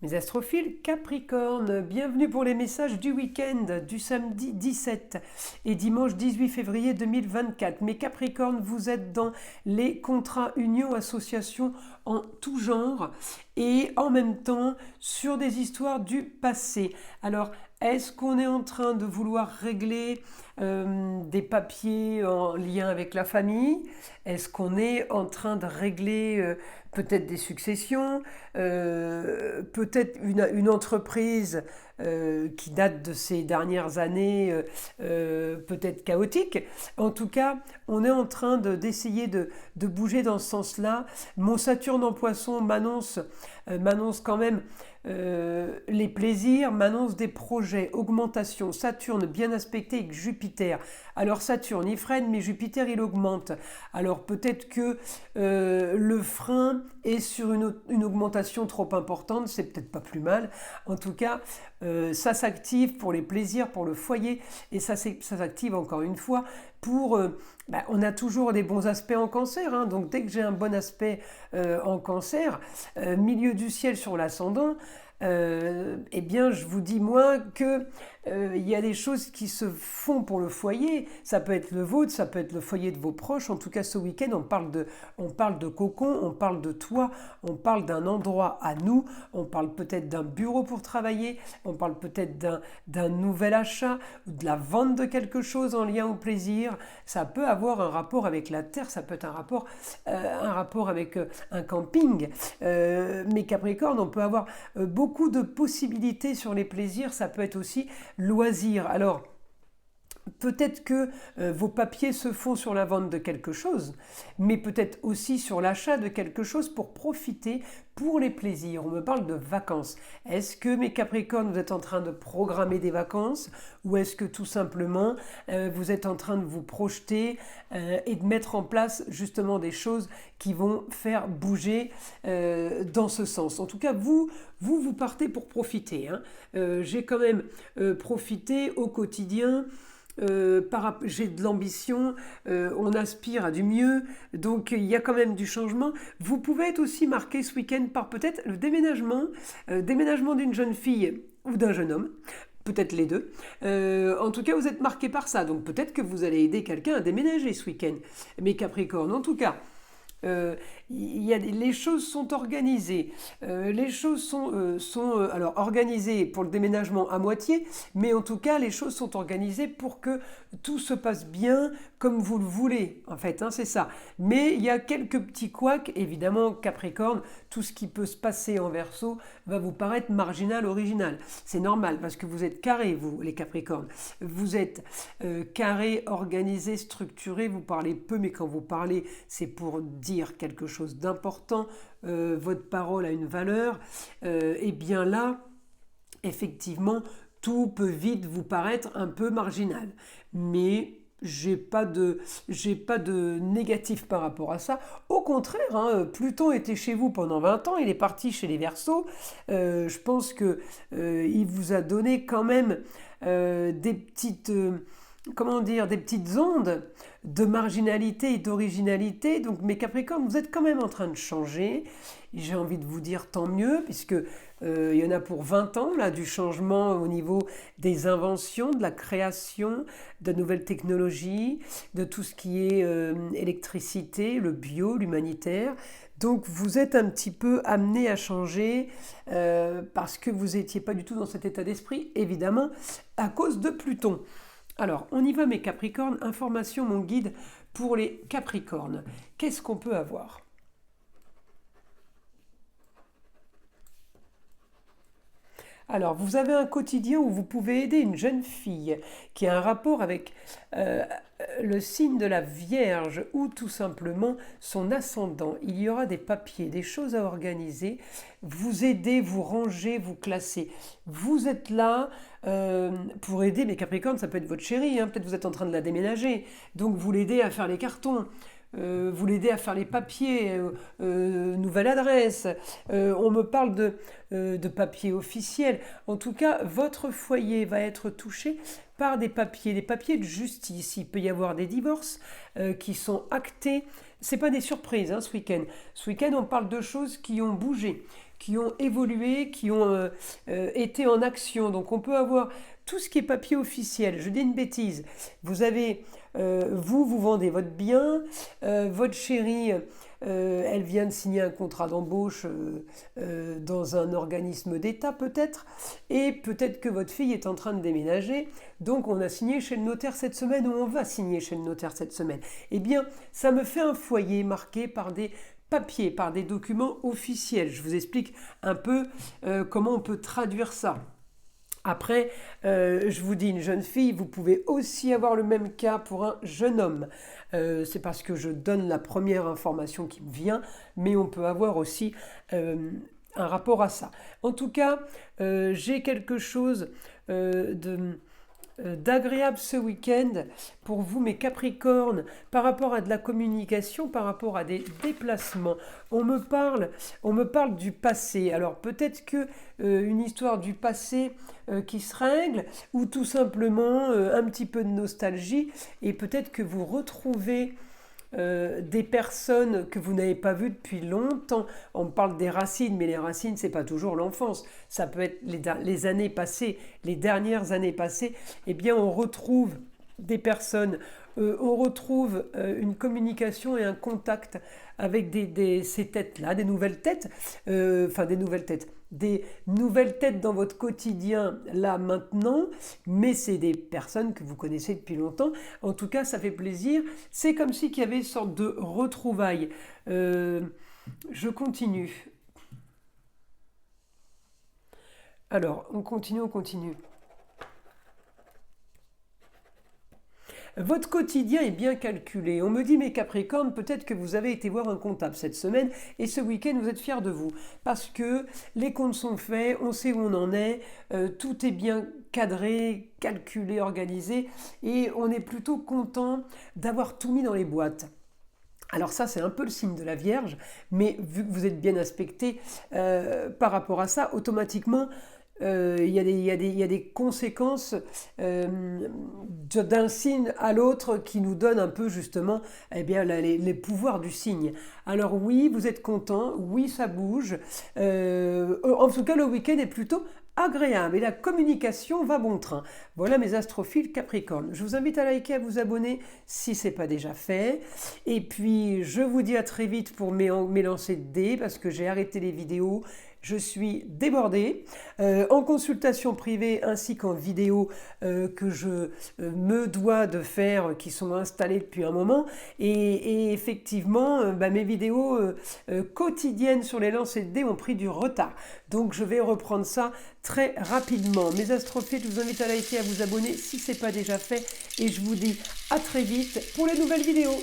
Mes astrophiles Capricorne, bienvenue pour les messages du week-end du samedi 17 et dimanche 18 février 2024. Mes Capricornes, vous êtes dans les contrats, unions, associations en tout genre et en même temps sur des histoires du passé. Alors, est-ce qu'on est en train de vouloir régler des papiers en lien avec la famille? Est-ce qu'on est en train de régler peut-être des successions, peut-être une entreprise qui date de ces dernières années, peut-être chaotique. En tout cas, on est en train d'essayer de bouger dans ce sens-là. Mon Saturne en Poisson m'annonce quand même les plaisirs, m'annonce des projets, augmentation. Saturne bien aspecté avec Jupiter. Alors Saturne, il freine, mais Jupiter, il augmente. Alors peut-être que le frein est sur une augmentation trop importante, c'est peut-être pas plus mal. En tout cas, ça s'active pour les plaisirs, pour le foyer, et ça s'active encore une fois pour... on a toujours des bons aspects en cancer, hein, donc dès que j'ai un bon aspect en cancer, milieu du ciel sur l'ascendant, eh bien je vous dis moi que il y a des choses qui se font pour le foyer. Ça peut être le vôtre, ça peut être le foyer de vos proches. En tout cas, ce week-end, on parle de cocon, on parle de toit, on parle d'un endroit à nous, on parle peut-être d'un bureau pour travailler, on parle peut-être d'un nouvel achat, ou de la vente de quelque chose en lien au plaisir. Ça peut avoir un rapport avec la terre, ça peut être un rapport avec un camping. Mais Capricorne, on peut avoir beaucoup de possibilités sur les plaisirs. Ça peut être aussi loisirs. Alors, peut-être que vos papiers se font sur la vente de quelque chose, mais peut-être aussi sur l'achat de quelque chose pour profiter pour les plaisirs. On me parle de vacances. Est-ce que mes Capricornes, vous êtes en train de programmer des vacances ou est-ce que tout simplement vous êtes en train de vous projeter et de mettre en place justement des choses qui vont faire bouger dans ce sens. En tout cas, vous partez pour profiter, hein. J'ai quand même profité au quotidien. J'ai de l'ambition, on aspire à du mieux, donc il y a quand même du changement. Vous pouvez être aussi marqué ce week-end par peut-être le déménagement d'une jeune fille ou d'un jeune homme. Peut-être les deux. En tout cas, vous êtes marqué par ça. Donc peut-être que vous allez aider quelqu'un à déménager ce week-end. Mes Capricornes, en tout cas, les choses sont organisées. Les choses sont alors organisées pour le déménagement à moitié, mais en tout cas, les choses sont organisées pour que tout se passe bien comme vous le voulez, en fait, hein, c'est ça. Mais il y a quelques petits couacs, évidemment, Capricorne, tout ce qui peut se passer en Verseau va vous paraître marginal, original. C'est normal, parce que vous êtes carrés, vous, les Capricornes. Vous êtes carrés, organisés, structurés, vous parlez peu, mais quand vous parlez, c'est pour dire quelque chose d'important, votre parole a une valeur, et bien là, effectivement, tout peut vite vous paraître un peu marginal. Mais j'ai pas de négatif par rapport à ça. Au contraire, hein, Pluton était chez vous pendant 20 ans, il est parti chez les Verseaux. Je pense que il vous a donné quand même des petites des petites ondes de marginalité et d'originalité. Donc mes Capricornes, vous êtes quand même en train de changer. J'ai envie de vous dire tant mieux, puisque il y en a pour 20 ans là, du changement au niveau des inventions, de la création, de nouvelles technologies, de tout ce qui est électricité, le bio, l'humanitaire. Donc vous êtes un petit peu amené à changer parce que vous n'étiez pas du tout dans cet état d'esprit, évidemment, à cause de Pluton. Alors, on y va mes Capricornes, information, mon guide pour les Capricornes. Qu'est-ce qu'on peut avoir ? Alors, vous avez un quotidien où vous pouvez aider une jeune fille qui a un rapport avec le signe de la Vierge ou tout simplement son ascendant. Il y aura des papiers, des choses à organiser, vous aider, vous ranger, vous classer. Vous êtes là pour aider, mais Capricorne, ça peut être votre chérie, hein, peut-être vous êtes en train de la déménager, donc vous l'aidez à faire les cartons. Vous l'aidez à faire les papiers, nouvelle adresse. On me parle de papiers officiels. En tout cas, votre foyer va être touché par des papiers de justice. Il peut y avoir des divorces qui sont actés c'est pas des surprises ce week-end. Ce week-end, on parle de choses qui ont bougé, qui ont évolué, qui ont été en action. Donc on peut avoir tout ce qui est papier officiel. Je dis une bêtise. Vous avez, vous vendez votre bien, votre chérie, elle vient de signer un contrat d'embauche dans un organisme d'État peut-être, et peut-être que votre fille est en train de déménager, donc on a signé chez le notaire cette semaine, ou on va signer chez le notaire cette semaine. Eh bien, ça me fait un foyer marqué par des papiers, par des documents officiels. Je vous explique un peu comment on peut traduire ça. Après, je vous dis une jeune fille, vous pouvez aussi avoir le même cas pour un jeune homme. C'est parce que je donne la première information qui me vient, mais on peut avoir aussi un rapport à ça. En tout cas, j'ai quelque chose d'agréable ce week-end pour vous, mes Capricornes, par rapport à de la communication, par rapport à des déplacements. On me parle du passé. Alors peut-être que une histoire du passé qui se règle, ou tout simplement un petit peu de nostalgie, et peut-être que vous retrouvez des personnes que vous n'avez pas vues depuis longtemps. On parle des racines, mais les racines, c'est pas toujours l'enfance. Ça peut être les années passées, les dernières années passées. Eh bien, on retrouve des personnes, on retrouve une communication et un contact avec ces têtes-là, des nouvelles têtes, des nouvelles têtes dans votre quotidien là maintenant, mais c'est des personnes que vous connaissez depuis longtemps. En tout cas, ça fait plaisir. C'est comme si qu'il y avait une sorte de retrouvailles. Je continue. Alors, on continue. Votre quotidien est bien calculé. On me dit, mes Capricornes, peut-être que vous avez été voir un comptable cette semaine et ce week-end, vous êtes fiers de vous. Parce que les comptes sont faits, on sait où on en est, tout est bien cadré, calculé, organisé et on est plutôt content d'avoir tout mis dans les boîtes. Alors ça, c'est un peu le signe de la Vierge, mais vu que vous êtes bien aspecté par rapport à ça, automatiquement, il y a des conséquences d'un signe à l'autre qui nous donnent un peu justement les pouvoirs du signe. Alors oui, vous êtes content, oui, ça bouge. En tout cas, le week-end est plutôt agréable et la communication va bon train. Voilà mes astrophiles Capricorne. Je vous invite à liker, à vous abonner si ce n'est pas déjà fait. Et puis, je vous dis à très vite pour mes lancers de dés parce que j'ai arrêté les vidéos. Je suis débordée en consultation privée ainsi qu'en vidéo que je me dois de faire, qui sont installées depuis un moment. Et effectivement, mes vidéos quotidiennes sur les lancers de dés ont pris du retard. Donc je vais reprendre ça très rapidement. Mes astrophiles, je vous invite à liker, à vous abonner si ce n'est pas déjà fait. Et je vous dis à très vite pour les nouvelles vidéos.